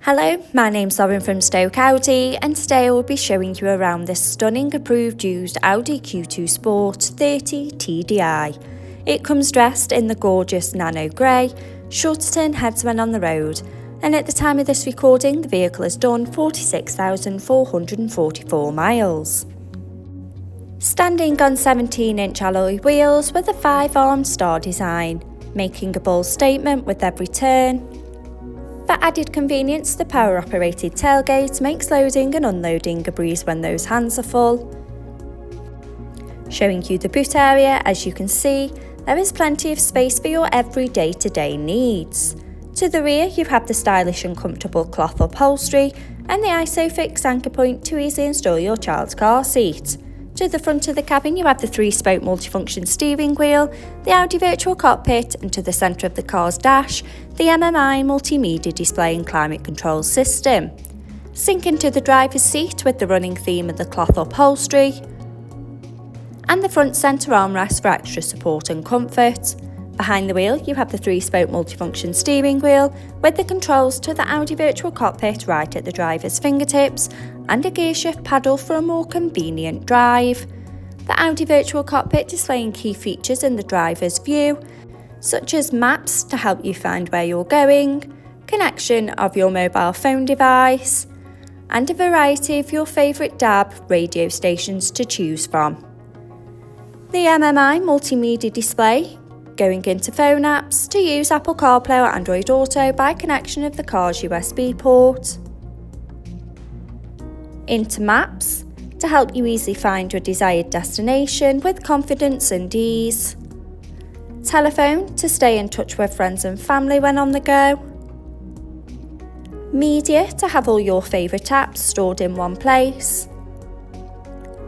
Hello, my name's Lauren from Stoke Audi, and today I will be showing you around this stunning approved used Audi Q2 Sport 30 TDI. It comes dressed in the gorgeous nano grey, short-turn heads when on the road, and at the time of this recording the vehicle has done 46,444 miles. Standing on 17-inch alloy wheels with a 5-armed star design, making a bold statement with every turn. For added convenience, the power-operated tailgate makes loading and unloading a breeze when those hands are full. Showing you the boot area, as you can see, there is plenty of space for your every day-to-day needs. To the rear, you have the stylish and comfortable cloth upholstery and the ISOFIX anchor point to easily install your child's car seat. To the front of the cabin, you have the 3-spoke multifunction steering wheel, the Audi virtual cockpit, and to the centre of the car's dash, the MMI multimedia display and climate control system. Sink into the driver's seat with the running theme of the cloth upholstery, and the front centre armrest for extra support and comfort. Behind the wheel, you have the 3-spoke multifunction steering wheel with the controls to the Audi virtual cockpit right at the driver's fingertips and a gear shift paddle for a more convenient drive. The Audi virtual cockpit displaying key features in the driver's view, such as maps to help you find where you're going, connection of your mobile phone device, and a variety of your favourite DAB radio stations to choose from. The MMI multimedia display going into phone apps to use Apple CarPlay or Android Auto by connection of the car's USB port. Into Maps to help you easily find your desired destination with confidence and ease. Telephone to stay in touch with friends and family when on the go. Media to have all your favourite apps stored in one place.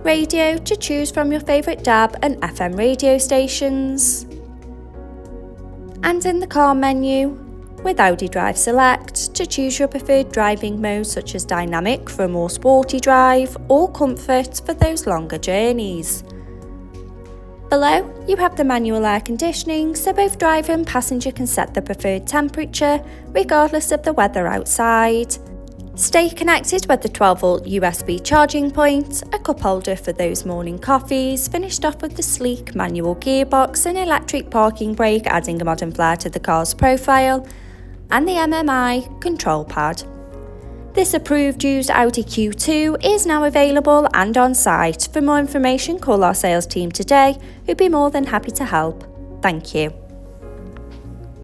Radio to choose from your favourite DAB and FM radio stations. And in the car menu, with Audi Drive Select to choose your preferred driving mode such as dynamic for a more sporty drive or comfort for those longer journeys. Below, you have the manual air conditioning so both driver and passenger can set the preferred temperature regardless of the weather outside. Stay connected with the 12-volt USB charging point, a cup holder for those morning coffees, finished off with the sleek manual gearbox and electric parking brake adding a modern flair to the car's profile, and the MMI control pad. This approved used Audi Q2 is now available and on site. For more information, call our sales team today, who'd be more than happy to help. Thank you.